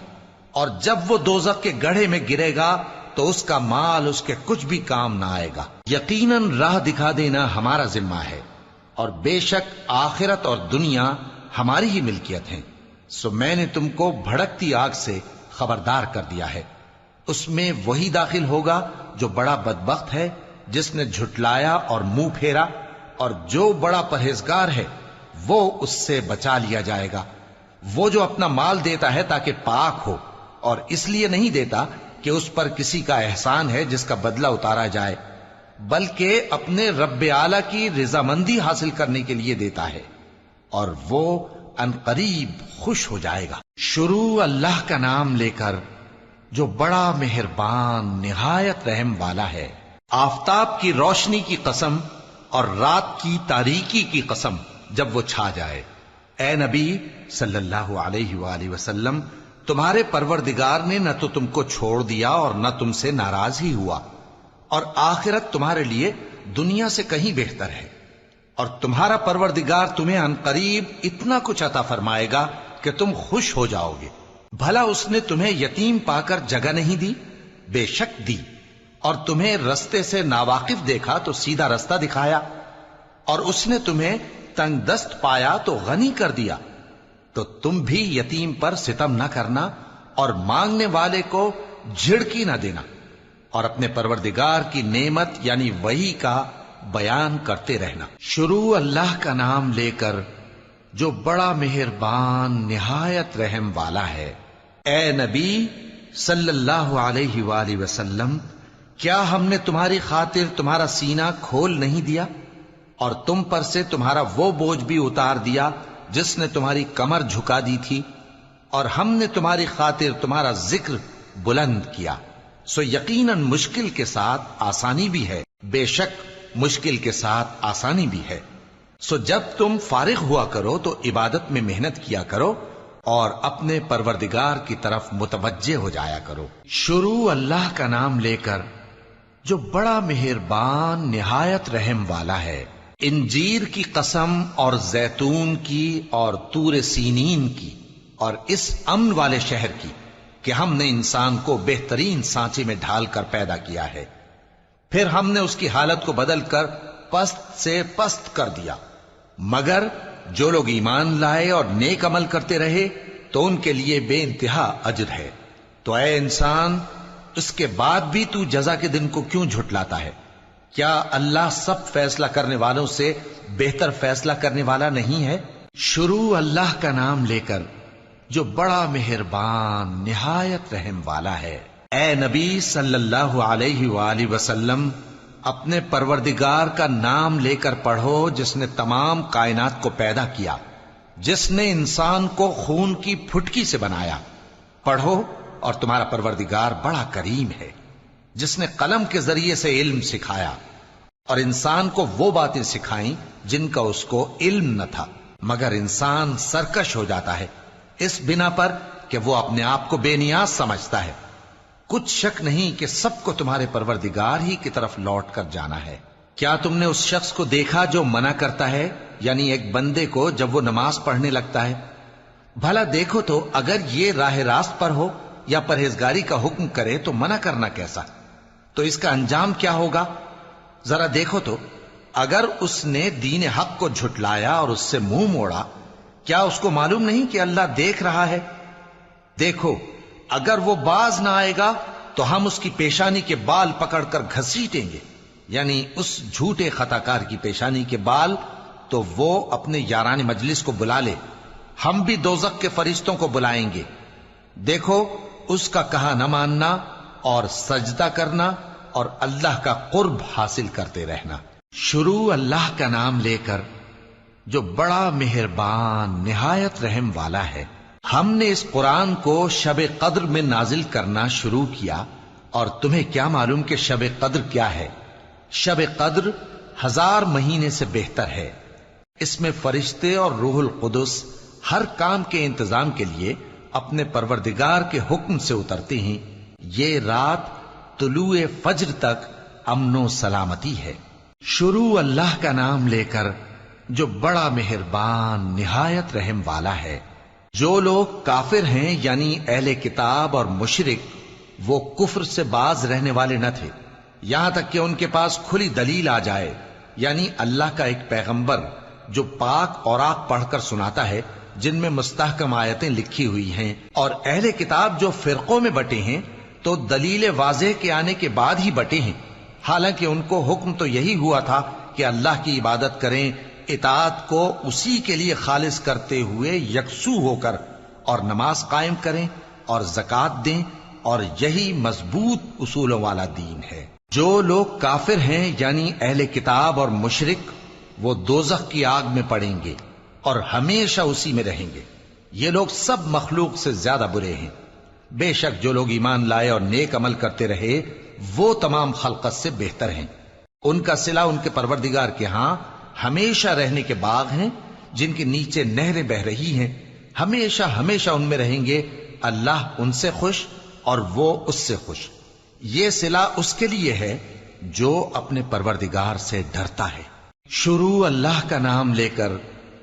اور جب وہ دوزخ کے گڑھے میں گرے گا تو اس کا مال اس کے کچھ بھی کام نہ آئے گا۔ یقیناً راہ دکھا دینا ہمارا ذمہ ہے، اور بے شک آخرت اور دنیا ہماری ہی ملکیت ہیں، سو میں نے تم کو بھڑکتی آگ سے خبردار کر دیا ہے۔ اس میں وہی داخل ہوگا جو بڑا بدبخت ہے، جس نے جھٹلایا اور منہ پھیرا، اور جو بڑا پرہیزگار ہے وہ اس سے بچا لیا جائے گا۔ وہ جو اپنا مال دیتا ہے تاکہ پاک ہو، اور اس لیے نہیں دیتا کہ اس پر کسی کا احسان ہے جس کا بدلہ اتارا جائے، بلکہ اپنے رب اعلیٰ کی رضامندی حاصل کرنے کے لیے دیتا ہے، اور وہ ان قریب خوش ہو جائے گا۔ شروع اللہ کا نام لے کر جو بڑا مہربان نہایت رحم والا ہے۔ آفتاب کی روشنی کی قسم اور رات کی تاریکی کی قسم جب وہ چھا جائے۔ اے نبی صلی اللہ علیہ وآلہ وسلم، تمہارے پروردگار نے نہ تو تم کو چھوڑ دیا اور نہ تم سے ناراض ہی ہوا، اور آخرت تمہارے لیے دنیا سے کہیں بہتر ہے، اور تمہارا پروردگار تمہیں ان قریب اتنا کچھ عطا فرمائے گا کہ تم خوش ہو جاؤ گے۔ بھلا اس نے تمہیں یتیم پا کر جگہ نہیں دی؟ بے شک دی، اور تمہیں رستے سے ناواقف دیکھا تو سیدھا رستہ دکھایا، اور اس نے تمہیں تنگ دست پایا تو غنی کر دیا۔ تو تم بھی یتیم پر ستم نہ کرنا، اور مانگنے والے کو جھڑکی نہ دینا، اور اپنے پروردگار کی نعمت یعنی وحی کا بیان کرتے رہنا۔ شروع اللہ کا نام لے کر جو بڑا مہربان نہایت رحم والا ہے۔ اے نبی صلی اللہ علیہ وآلہ وسلم، کیا ہم نے تمہاری خاطر تمہارا سینہ کھول نہیں دیا، اور تم پر سے تمہارا وہ بوجھ بھی اتار دیا جس نے تمہاری کمر جھکا دی تھی، اور ہم نے تمہاری خاطر تمہارا ذکر بلند کیا۔ سو یقیناً مشکل کے ساتھ آسانی بھی ہے، بے شک مشکل کے ساتھ آسانی بھی ہے۔ سو جب تم فارغ ہوا کرو تو عبادت میں محنت کیا کرو، اور اپنے پروردگار کی طرف متوجہ ہو جایا کرو۔ شروع اللہ کا نام لے کر جو بڑا مہربان نہایت رحم والا ہے۔ انجیر کی قسم اور زیتون کی اور طور سینین کی، اور اس امن والے شہر کی کہ ہم نے انسان کو بہترین سانچے میں ڈھال کر پیدا کیا ہے، پھر ہم نے اس کی حالت کو بدل کر پست سے پست کر دیا، مگر جو لوگ ایمان لائے اور نیک عمل کرتے رہے تو ان کے لیے بے انتہا اجر ہے۔ تو اے انسان، اس کے بعد بھی تو جزا کے دن کو کیوں جھٹلاتا ہے؟ کیا اللہ سب فیصلہ کرنے والوں سے بہتر فیصلہ کرنے والا نہیں ہے؟ شروع اللہ کا نام لے کر جو بڑا مہربان نہایت رحم والا ہے۔ اے نبی صلی اللہ علیہ وآلہ وسلم، اپنے پروردگار کا نام لے کر پڑھو جس نے تمام کائنات کو پیدا کیا، جس نے انسان کو خون کی پھٹکی سے بنایا۔ پڑھو، اور تمہارا پروردگار بڑا کریم ہے، جس نے قلم کے ذریعے سے علم سکھایا، اور انسان کو وہ باتیں سکھائیں جن کا اس کو علم نہ تھا، مگر انسان سرکش ہو جاتا ہے اس بنا پر کہ وہ اپنے آپ کو بے نیاز سمجھتا ہے۔ کچھ شک نہیں کہ سب کو تمہارے پروردگار ہی کی طرف لوٹ کر جانا ہے۔ کیا تم نے اس شخص کو دیکھا جو منع کرتا ہے، یعنی ایک بندے کو جب وہ نماز پڑھنے لگتا ہے؟ بھلا دیکھو تو اگر یہ راہ راست پر ہو یا پرہیزگاری کا حکم کرے تو منع کرنا کیسا؟ تو اس کا انجام کیا ہوگا؟ ذرا دیکھو تو اگر اس نے دین حق کو جھٹلایا اور اس سے منہ موڑا، کیا اس کو معلوم نہیں کہ اللہ دیکھ رہا ہے؟ دیکھو اگر وہ باز نہ آئے گا تو ہم اس کی پیشانی کے بال پکڑ کر گھسیٹیں گے، یعنی اس جھوٹے خطا کار کی پیشانی کے بال، تو وہ اپنے یاران مجلس کو بلا لے، ہم بھی دوزخ کے فرشتوں کو بلائیں گے۔ دیکھو اس کا کہا نہ ماننا اور سجدہ کرنا اور اللہ کا قرب حاصل کرتے رہنا۔ شروع اللہ کا نام لے کر جو بڑا مہربان نہایت رحم والا ہے۔ ہم نے اس قرآن کو شب قدر میں نازل کرنا شروع کیا، اور تمہیں کیا معلوم کہ شب قدر کیا ہے؟ شب قدر 1000 مہینے سے بہتر ہے۔ اس میں فرشتے اور روح القدس ہر کام کے انتظام کے لیے اپنے پروردگار کے حکم سے اترتے ہیں۔ یہ رات طلوع فجر تک امن و سلامتی ہے۔ شروع اللہ کا نام لے کر جو بڑا مہربان نہایت رحم والا ہے۔ جو لوگ کافر ہیں یعنی اہل کتاب اور مشرک، وہ کفر سے باز رہنے والے نہ تھے یہاں تک کہ ان کے پاس کھلی دلیل آ جائے، یعنی اللہ کا ایک پیغمبر جو پاک اوراق پڑھ کر سناتا ہے جن میں مستحکم آیتیں لکھی ہوئی ہیں، اور اہل کتاب جو فرقوں میں بٹے ہیں تو دلیل واضح کے آنے کے بعد ہی بٹے ہیں، حالانکہ ان کو حکم تو یہی ہوا تھا کہ اللہ کی عبادت کریں، اطاعت کو اسی کے لیے خالص کرتے ہوئے یکسو ہو کر، اور نماز قائم کریں اور زکوٰۃ دیں، اور یہی مضبوط اصولوں والا دین ہے۔ جو لوگ کافر ہیں یعنی اہل کتاب اور مشرک، وہ دوزخ کی آگ میں پڑیں گے اور ہمیشہ اسی میں رہیں گے۔ یہ لوگ سب مخلوق سے زیادہ برے ہیں۔ بے شک جو لوگ ایمان لائے اور نیک عمل کرتے رہے وہ تمام خلقت سے بہتر ہیں۔ ان کا صلہ ان کے پروردگار کے ہاں ہمیشہ رہنے کے باغ ہیں جن کے نیچے نہریں بہ رہی ہیں، ہمیشہ ہمیشہ ان میں رہیں گے۔ اللہ ان سے خوش اور وہ اس سے خوش۔ یہ صلہ اس کے لیے ہے جو اپنے پروردگار سے ڈرتا ہے۔ شروع اللہ کا نام لے کر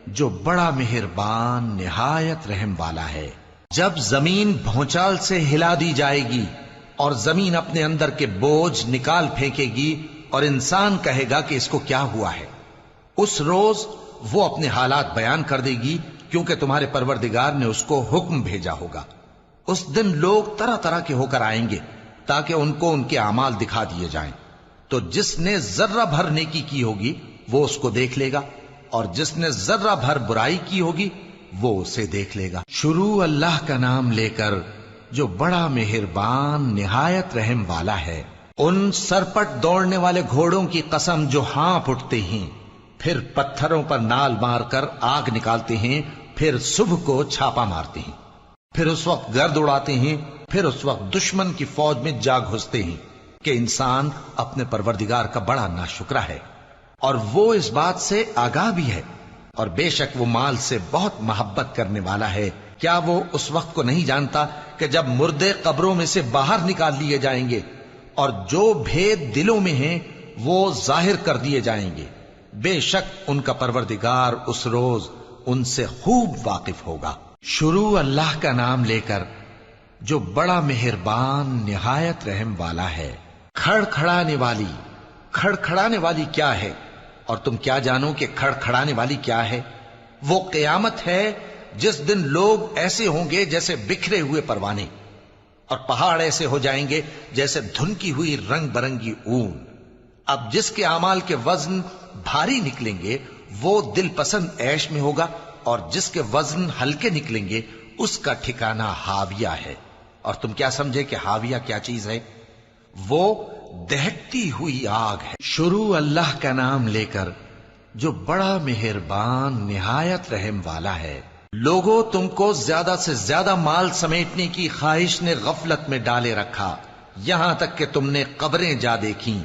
جو بڑا مہربان نہایت رحم والا ہے۔ جب زمین بھونچال سے ہلا دی جائے گی اور زمین اپنے اندر کے بوجھ نکال پھینکے گی اور انسان کہے گا کہ اس کو کیا ہوا ہے، اس روز وہ اپنے حالات بیان کر دے گی، کیونکہ تمہارے پروردگار نے اس کو حکم بھیجا ہوگا۔ اس دن لوگ طرح طرح کے ہو کر آئیں گے تاکہ ان کو ان کے اعمال دکھا دیے جائیں، تو جس نے ذرہ بھر نیکی کی ہوگی وہ اس کو دیکھ لے گا، اور جس نے ذرہ بھر برائی کی ہوگی وہ اسے دیکھ لے گا۔ شروع اللہ کا نام لے کر جو بڑا مہربان نہایت رحم والا ہے۔ ان سرپٹ دوڑنے والے گھوڑوں کی قسم جو ہانپ اٹھتے ہیں، پھر پتھروں پر نال مار کر آگ نکالتے ہیں، پھر صبح کو چھاپا مارتے ہیں، پھر اس وقت گرد اڑاتے ہیں، پھر اس وقت دشمن کی فوج میں جا گھستے ہیں کہ انسان اپنے پروردگار کا بڑا ناشکرا ہے، اور وہ اس بات سے آگاہ بھی ہے، اور بے شک وہ مال سے بہت محبت کرنے والا ہے۔ کیا وہ اس وقت کو نہیں جانتا کہ جب مردے قبروں میں سے باہر نکال لیے جائیں گے اور جو بھید دلوں میں ہیں وہ ظاہر کر دیے جائیں گے، بے شک ان کا پروردگار اس روز ان سے خوب واقف ہوگا۔ شروع اللہ کا نام لے کر جو بڑا مہربان نہایت رحم والا ہے۔ کھڑکھڑانے والی، کھڑکھڑانے والی کیا ہے؟ اور تم کیا جانو کہ کھڑکھڑانے والی کیا ہے؟ وہ قیامت ہے جس دن لوگ ایسے ہوں گے جیسے بکھرے ہوئے پروانے، اور پہاڑ ایسے ہو جائیں گے جیسے دھنکی ہوئی رنگ برنگی اون۔ اب جس کے اعمال کے وزن بھاری نکلیں گے وہ دل پسند عیش میں ہوگا، اور جس کے وزن ہلکے نکلیں گے اس کا ٹھکانہ ہاویہ ہے۔ اور تم کیا سمجھے کہ ہاویہ کیا چیز ہے؟ وہ دہکتی ہوئی آگ ہے۔ شروع اللہ کا نام لے کر جو بڑا مہربان نہایت رحم والا ہے۔ لوگوں، تم کو زیادہ سے زیادہ مال سمیٹنے کی خواہش نے غفلت میں ڈالے رکھا، یہاں تک کہ تم نے قبریں جا دیکھیں۔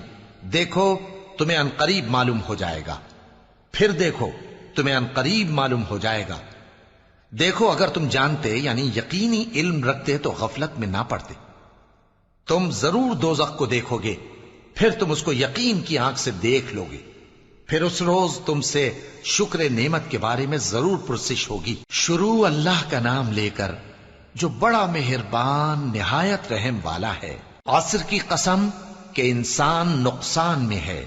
دیکھو تمہیں عنقریب معلوم ہو جائے گا، پھر دیکھو تمہیں عنقریب معلوم ہو جائے گا۔ دیکھو اگر تم جانتے یعنی یقینی علم رکھتے تو غفلت میں نہ پڑتے۔ تم ضرور دوزخ کو دیکھو گے، پھر تم اس کو یقین کی آنکھ سے دیکھ لو گے، پھر اس روز تم سے شکر نعمت کے بارے میں ضرور پرسش ہوگی۔ شروع اللہ کا نام لے کر جو بڑا مہربان نہایت رحم والا ہے۔ عصر کی قسم کہ انسان نقصان میں ہے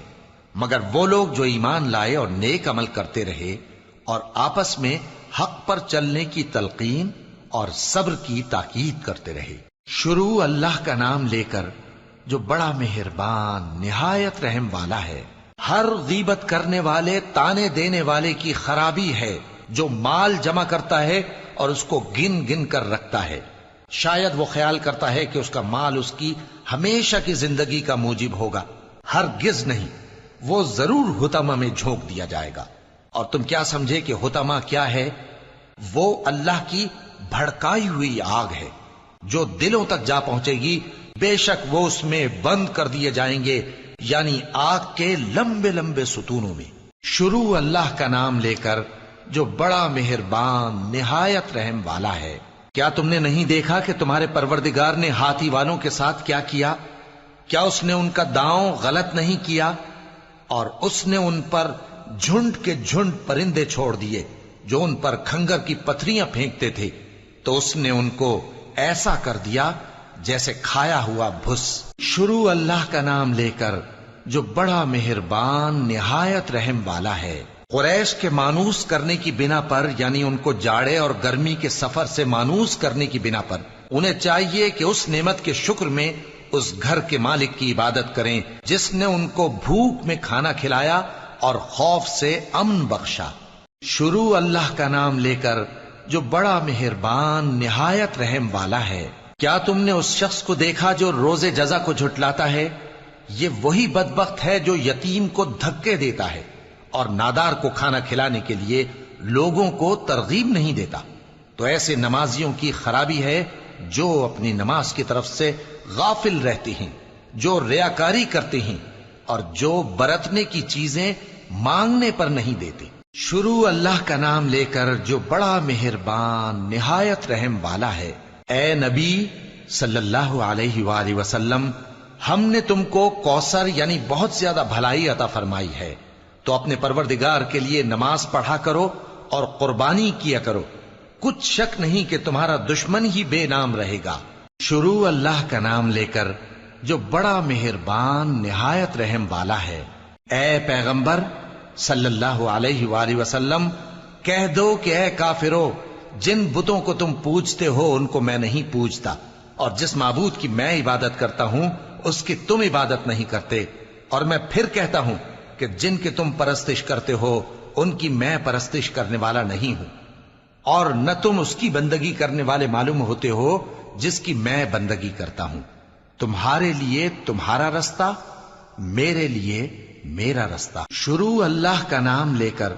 مگر وہ لوگ جو ایمان لائے اور نیک عمل کرتے رہے اور آپس میں حق پر چلنے کی تلقین اور صبر کی تاکید کرتے رہے۔ شروع اللہ کا نام لے کر جو بڑا مہربان نہایت رحم والا ہے۔ ہر غیبت کرنے والے تانے دینے والے کی خرابی ہے جو مال جمع کرتا ہے اور اس کو گن گن کر رکھتا ہے، شاید وہ خیال کرتا ہے کہ اس کا مال اس کی ہمیشہ کی زندگی کا موجب ہوگا، ہرگز نہیں، وہ ضرور حطمہ میں جھونک دیا جائے گا۔ اور تم کیا سمجھے کہ حطمہ کیا ہے؟ وہ اللہ کی بھڑکائی ہوئی آگ ہے جو دلوں تک جا پہنچے گی، بے شک وہ اس میں بند کر دیے جائیں گے، یعنی آگ کے لمبے لمبے ستونوں میں۔ شروع اللہ کا نام لے کر جو بڑا مہربان نہایت رحم والا ہے۔ کیا تم نے نہیں دیکھا کہ تمہارے پروردگار نے ہاتھی والوں کے ساتھ کیا کیا؟ کیا اس نے ان کا داؤں غلط نہیں کیا؟ اور اس نے ان پر جھنڈ کے جھنڈ پرندے چھوڑ دیے جو ان پر کھنگر کی پتھریاں پھینکتے تھے، تو اس نے ان کو ایسا کر دیا جیسے کھایا ہوا بھس۔ شروع اللہ کا نام لے کر جو بڑا مہربان نہایت رحم والا ہے۔ قریش کے مانوس کرنے کی بنا پر، یعنی ان کو جاڑے اور گرمی کے سفر سے مانوس کرنے کی بنا پر، انہیں چاہیے کہ اس نعمت کے شکر میں اس گھر کے مالک کی عبادت کریں جس نے ان کو بھوک میں کھانا کھلایا اور خوف سے امن بخشا۔ شروع اللہ کا نام لے کر جو بڑا مہربان نہایت رحم والا ہے۔ کیا تم نے اس شخص کو دیکھا جو روز جزا کو جھٹلاتا ہے؟ یہ وہی بدبخت ہے جو یتیم کو دھکے دیتا ہے اور نادار کو کھانا کھلانے کے لیے لوگوں کو ترغیب نہیں دیتا۔ تو ایسے نمازیوں کی خرابی ہے جو اپنی نماز کی طرف سے غافل رہتے ہیں، جو ریاکاری کرتے ہیں اور جو برتنے کی چیزیں مانگنے پر نہیں دیتے۔ شروع اللہ کا نام لے کر جو بڑا مہربان نہایت رحم والا ہے۔ اے نبی صلی اللہ علیہ وآلہ وسلم، ہم نے تم کو کوثر یعنی بہت زیادہ بھلائی عطا فرمائی ہے، تو اپنے پروردگار کے لیے نماز پڑھا کرو اور قربانی کیا کرو، کچھ شک نہیں کہ تمہارا دشمن ہی بے نام رہے گا۔ شروع اللہ کا نام لے کر جو بڑا مہربان نہایت رحم والا ہے۔ اے پیغمبر صلی اللہ علیہ وآلہ وسلم، کہہ دو کہ اے کافرو، جن بتوں کو تم پوجتے ہو ان کو میں نہیں پوجتا، اور جس معبود کی میں عبادت کرتا ہوں اس کی تم عبادت نہیں کرتے، اور میں پھر کہتا ہوں کہ جن کی تم پرستش کرتے ہو ان کی میں پرستش کرنے والا نہیں ہوں، اور نہ تم اس کی بندگی کرنے والے معلوم ہوتے ہو جس کی میں بندگی کرتا ہوں۔ تمہارے لیے تمہارا رستہ، میرے لیے میرا رستہ۔ شروع اللہ کا نام لے کر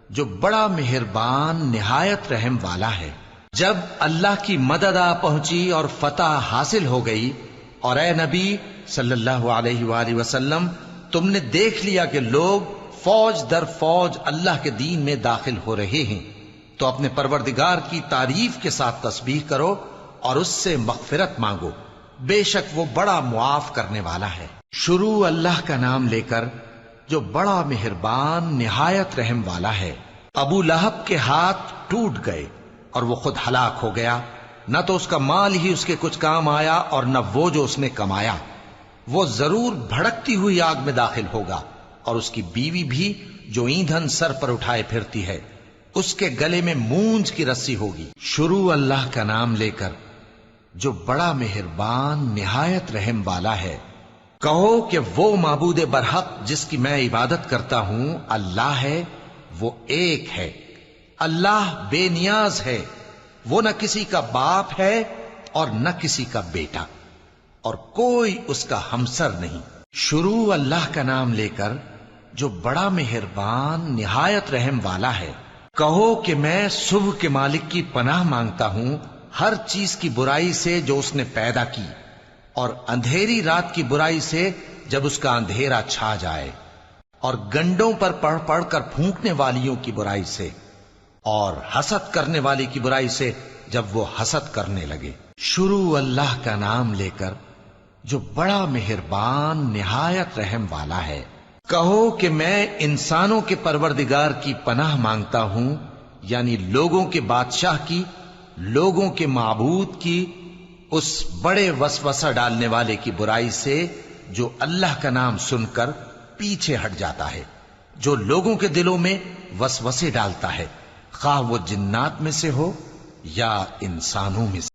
جو بڑا مہربان نہایت رحم والا ہے۔ جب اللہ کی مدد آ پہنچی اور فتح حاصل ہو گئی، اور اے نبی صلی اللہ علیہ وآلہ وسلم، تم نے دیکھ لیا کہ لوگ فوج در فوج اللہ کے دین میں داخل ہو رہے ہیں، تو اپنے پروردگار کی تعریف کے ساتھ تسبیح کرو اور اس سے مغفرت مانگو، بے شک وہ بڑا معاف کرنے والا ہے۔ شروع اللہ کا نام لے کر جو بڑا مہربان نہایت رحم والا ہے۔ ابو لہب کے ہاتھ ٹوٹ گئے اور وہ خود ہلاک ہو گیا، نہ تو اس کا مال ہی اس کے کچھ کام آیا اور نہ وہ جو اس نے کمایا۔ وہ ضرور بھڑکتی ہوئی آگ میں داخل ہوگا، اور اس کی بیوی بھی جو ایندھن سر پر اٹھائے پھرتی ہے، اس کے گلے میں مونج کی رسی ہوگی۔ شروع اللہ کا نام لے کر جو بڑا مہربان نہایت رحم والا ہے۔ کہو کہ وہ معبود برحق جس کی میں عبادت کرتا ہوں اللہ ہے، وہ ایک ہے، اللہ بے نیاز ہے، وہ نہ کسی کا باپ ہے اور نہ کسی کا بیٹا، اور کوئی اس کا ہمسر نہیں۔ شروع اللہ کا نام لے کر جو بڑا مہربان نہایت رحم والا ہے۔ کہو کہ میں صبح کے مالک کی پناہ مانگتا ہوں ہر چیز کی برائی سے جو اس نے پیدا کی، اور اندھیری رات کی برائی سے جب اس کا اندھیرا چھا جائے، اور گنڈوں پر پڑھ پڑھ کر پھونکنے والیوں کی برائی سے، اور حسد کرنے والی کی برائی سے جب وہ حسد کرنے لگے۔ شروع اللہ کا نام لے کر جو بڑا مہربان نہایت رحم والا ہے۔ کہو کہ میں انسانوں کے پروردگار کی پناہ مانگتا ہوں، یعنی لوگوں کے بادشاہ کی، لوگوں کے معبود کی، اس بڑے وسوسہ ڈالنے والے کی برائی سے جو اللہ کا نام سن کر پیچھے ہٹ جاتا ہے، جو لوگوں کے دلوں میں وسوسے ڈالتا ہے، خواہ وہ جنات میں سے ہو یا انسانوں میں سے۔